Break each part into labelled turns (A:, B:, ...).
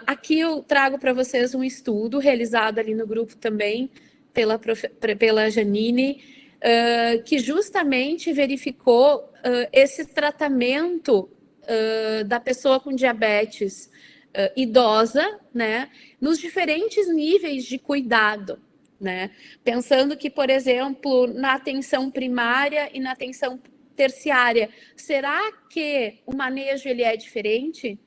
A: Aqui eu trago para vocês um estudo realizado ali no grupo também pela Janine, que justamente verificou esse tratamento da pessoa com diabetes idosa, né, nos diferentes níveis de cuidado, né? Pensando que, por exemplo, na atenção primária e na atenção terciária, será que o manejo ele é diferente?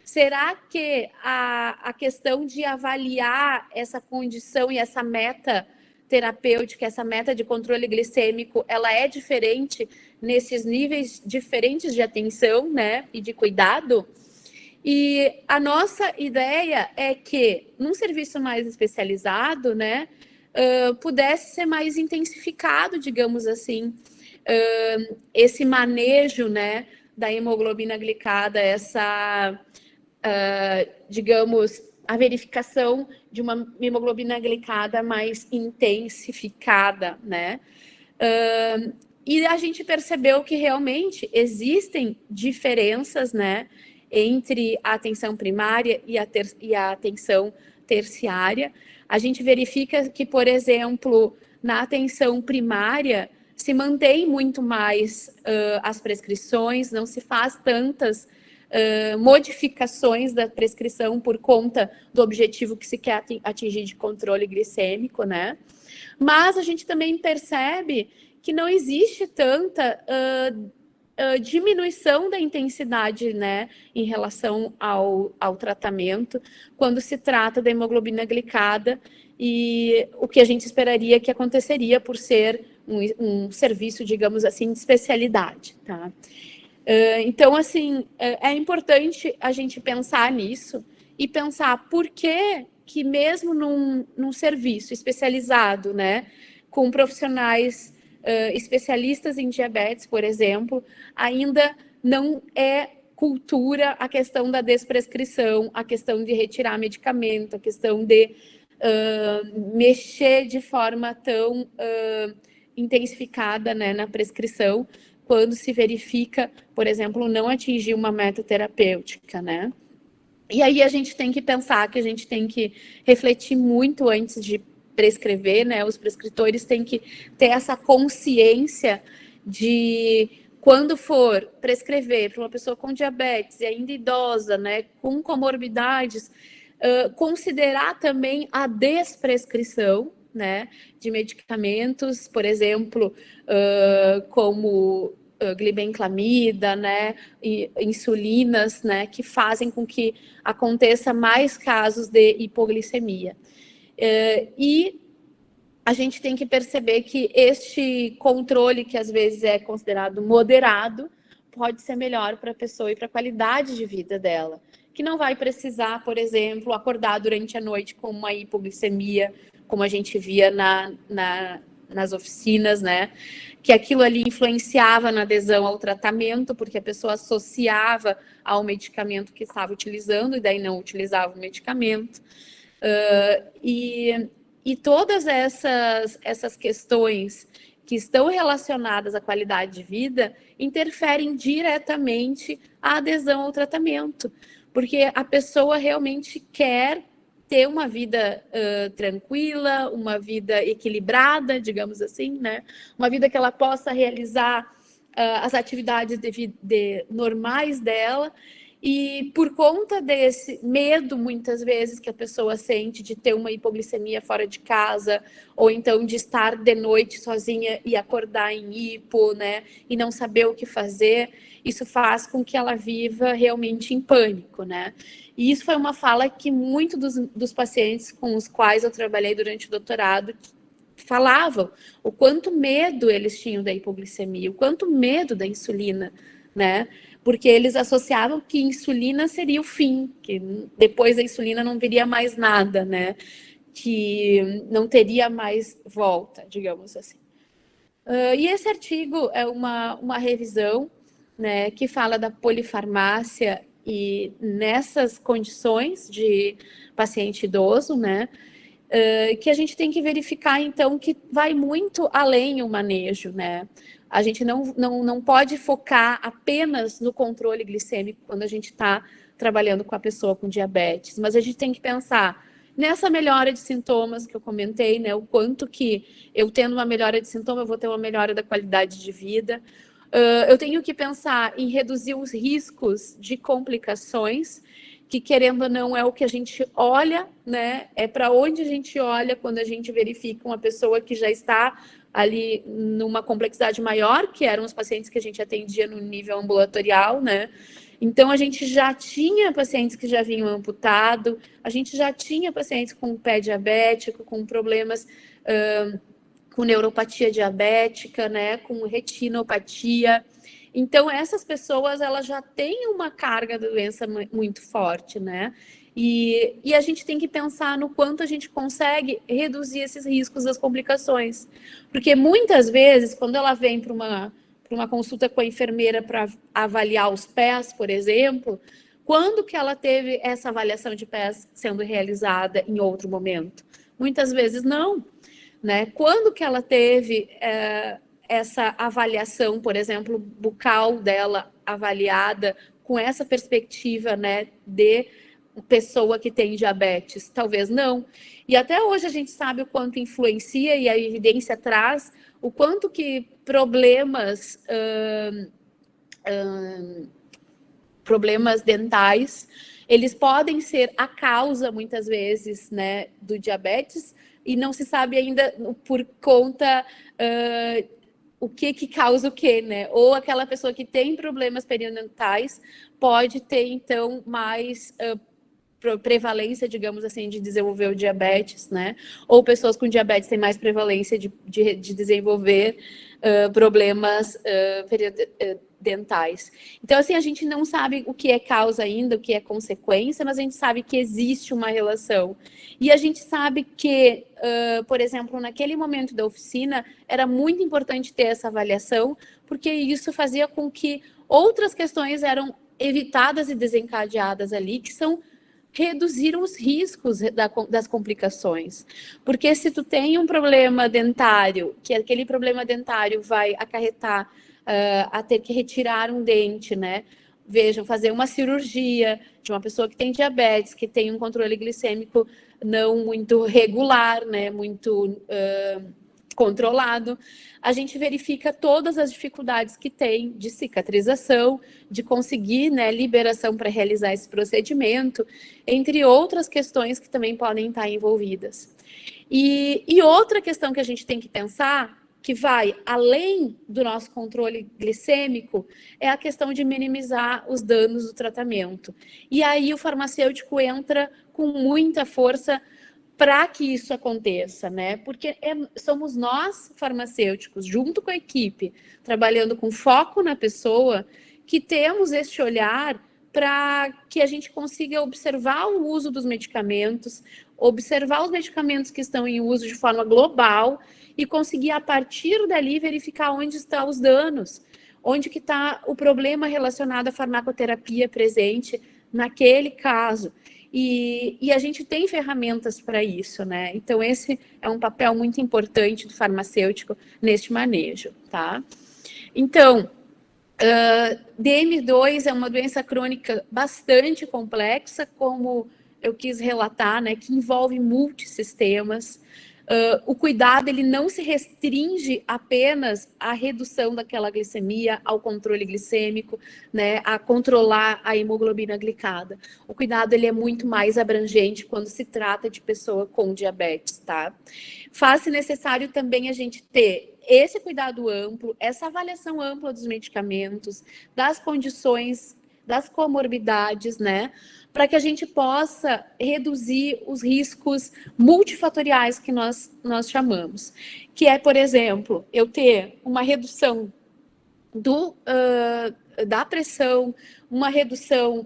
A: Será que a questão de avaliar essa condição e essa meta terapêutica, essa meta de controle glicêmico, ela é diferente nesses níveis diferentes de atenção, né, e de cuidado? E a nossa ideia é que, num serviço mais especializado, né, pudesse ser mais intensificado, digamos assim, esse manejo, né, da hemoglobina glicada, essa, digamos, a verificação de uma hemoglobina glicada mais intensificada, né? E a gente percebeu que realmente existem diferenças, né, entre a atenção primária e a atenção terciária. A gente verifica que, por exemplo, na atenção primária se mantém muito mais as prescrições, não se faz tantas modificações da prescrição por conta do objetivo que se quer atingir de controle glicêmico, né? Mas a gente também percebe que não existe tanta diminuição da intensidade, né, em relação ao tratamento, quando se trata da hemoglobina glicada, e o que a gente esperaria que aconteceria por ser um serviço, digamos assim, de especialidade, tá? Então, assim, é importante a gente pensar nisso e pensar por que mesmo num serviço especializado, né, com profissionais especialistas em diabetes, por exemplo, ainda não é cultura a questão da desprescrição, a questão de retirar medicamento, a questão de mexer de forma tão intensificada, né, na prescrição, quando se verifica, por exemplo, não atingir uma meta terapêutica, né? E aí a gente tem que pensar que a gente tem que refletir muito antes de prescrever, né? Os prescritores têm que ter essa consciência de quando for prescrever para uma pessoa com diabetes e ainda idosa, né, com comorbidades, considerar também a desprescrição, né, de medicamentos, por exemplo, como glibenclamida, né, e insulinas, né, que fazem com que aconteça mais casos de hipoglicemia. E a gente tem que perceber que este controle, que às vezes é considerado moderado, pode ser melhor para a pessoa e para a qualidade de vida dela, que não vai precisar, por exemplo, acordar durante a noite com uma hipoglicemia, como a gente via nas oficinas, né? Que aquilo ali influenciava na adesão ao tratamento, porque a pessoa associava ao medicamento que estava utilizando e daí não utilizava o medicamento. E todas essas questões que estão relacionadas à qualidade de vida interferem diretamente à adesão ao tratamento, porque a pessoa realmente quer ter uma vida tranquila, uma vida equilibrada, digamos assim, né? Uma vida que ela possa realizar as atividades normais dela. E por conta desse medo, muitas vezes, que a pessoa sente de ter uma hipoglicemia fora de casa, ou então de estar de noite sozinha e acordar em hipo, né, e não saber o que fazer, isso faz com que ela viva realmente em pânico, né. E isso foi uma fala que muitos dos pacientes com os quais eu trabalhei durante o doutorado falavam, o quanto medo eles tinham da hipoglicemia, o quanto medo da insulina, né? Porque eles associavam que insulina seria o fim, que depois da insulina não viria mais nada, né? Que não teria mais volta, digamos assim. E esse artigo é uma revisão, né, que fala da polifarmácia e nessas condições de paciente idoso, né? Que a gente tem que verificar, então, que vai muito além o manejo, né? A gente não pode focar apenas no controle glicêmico quando a gente está trabalhando com a pessoa com diabetes, mas a gente tem que pensar nessa melhora de sintomas que eu comentei, né? O quanto que eu tendo uma melhora de sintoma, eu vou ter uma melhora da qualidade de vida. Eu tenho que pensar em reduzir os riscos de complicações, que querendo ou não é o que a gente olha, né? É para onde a gente olha quando a gente verifica uma pessoa que já está ali numa complexidade maior, que eram os pacientes que a gente atendia no nível ambulatorial, né? Então, a gente já tinha pacientes que já vinham amputado, a gente já tinha pacientes com pé diabético, com problemas com neuropatia diabética, né, com retinopatia. Então, essas pessoas, elas já têm uma carga da doença muito forte, né? E a gente tem que pensar no quanto a gente consegue reduzir esses riscos das complicações. Porque muitas vezes, quando ela vem para uma consulta com a enfermeira para avaliar os pés, por exemplo, quando que ela teve essa avaliação de pés sendo realizada em outro momento? Muitas vezes não, né? Quando que ela teve essa avaliação, por exemplo, bucal dela avaliada com essa perspectiva, né, de pessoa que tem diabetes? Talvez não. E até hoje a gente sabe o quanto influencia, e a evidência traz o quanto que problemas dentais, eles podem ser a causa, muitas vezes, né, do diabetes, e não se sabe ainda por conta o que causa o quê, né? Ou aquela pessoa que tem problemas periodontais pode ter, então, mais prevalência, digamos assim, de desenvolver o diabetes, né? Ou pessoas com diabetes têm mais prevalência de desenvolver problemas dentais. Então, assim, a gente não sabe o que é causa ainda, o que é consequência, mas a gente sabe que existe uma relação. E a gente sabe que, por exemplo, naquele momento da oficina, era muito importante ter essa avaliação, porque isso fazia com que outras questões eram evitadas e desencadeadas ali, que são reduzir os riscos das complicações. Porque se tu tem um problema dentário, que aquele problema dentário vai acarretar a ter que retirar um dente, né? Vejam, fazer uma cirurgia de uma pessoa que tem diabetes, que tem um controle glicêmico não muito regular, né? Muito controlado, a gente verifica todas as dificuldades que tem de cicatrização, de conseguir, né, liberação para realizar esse procedimento, entre outras questões que também podem estar envolvidas. E outra questão que a gente tem que pensar, que vai além do nosso controle glicêmico, é a questão de minimizar os danos do tratamento. E aí o farmacêutico entra com muita força para que isso aconteça, né? Porque somos nós, farmacêuticos, junto com a equipe, trabalhando com foco na pessoa, que temos este olhar para que a gente consiga observar o uso dos medicamentos, observar os medicamentos que estão em uso de forma global e conseguir, a partir dali, verificar onde estão os danos, onde que está o problema relacionado à farmacoterapia presente naquele caso. E a gente tem ferramentas para isso, né? Então, esse é um papel muito importante do farmacêutico neste manejo, tá? Então, DM2 é uma doença crônica bastante complexa, como eu quis relatar, né? Que envolve multissistemas. O cuidado, ele não se restringe apenas à redução daquela glicemia, ao controle glicêmico, né, a controlar a hemoglobina glicada. O cuidado, ele é muito mais abrangente quando se trata de pessoa com diabetes, tá? Faz-se necessário também a gente ter esse cuidado amplo, essa avaliação ampla dos medicamentos, das condições, das comorbidades, né? Para que a gente possa reduzir os riscos multifatoriais que nós chamamos. Que é, por exemplo, eu ter uma redução da pressão, uma redução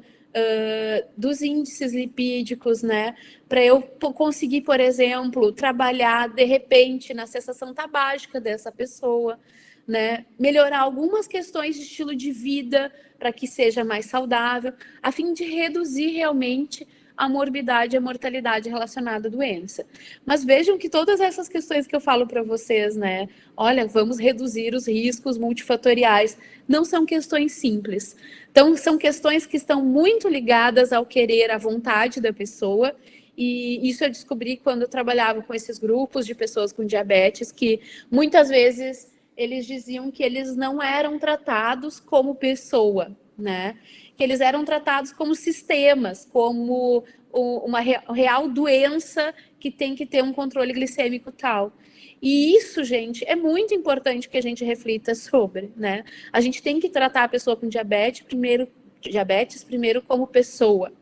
A: dos índices lipídicos, né? Para eu conseguir, por exemplo, trabalhar de repente na cessação tabágica dessa pessoa, né? Melhorar algumas questões de estilo de vida para que seja mais saudável, a fim de reduzir realmente a morbidade e a mortalidade relacionada à doença. Mas vejam que todas essas questões que eu falo para vocês, né? Olha, vamos reduzir os riscos multifatoriais, não são questões simples. Então, são questões que estão muito ligadas ao querer, à vontade da pessoa. E isso eu descobri quando eu trabalhava com esses grupos de pessoas com diabetes, que muitas vezes eles diziam que eles não eram tratados como pessoa, né? Que eles eram tratados como sistemas, como uma real doença que tem que ter um controle glicêmico tal. E isso, gente, é muito importante que a gente reflita sobre, né? A gente tem que tratar a pessoa com diabetes primeiro como pessoa.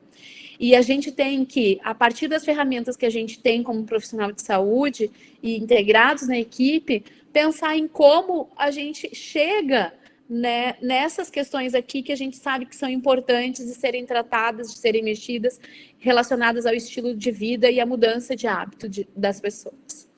A: E a gente tem que, a partir das ferramentas que a gente tem como profissional de saúde e integrados na equipe, pensar em como a gente chega, né, nessas questões aqui que a gente sabe que são importantes de serem tratadas, de serem mexidas, relacionadas ao estilo de vida e à mudança de hábito das pessoas.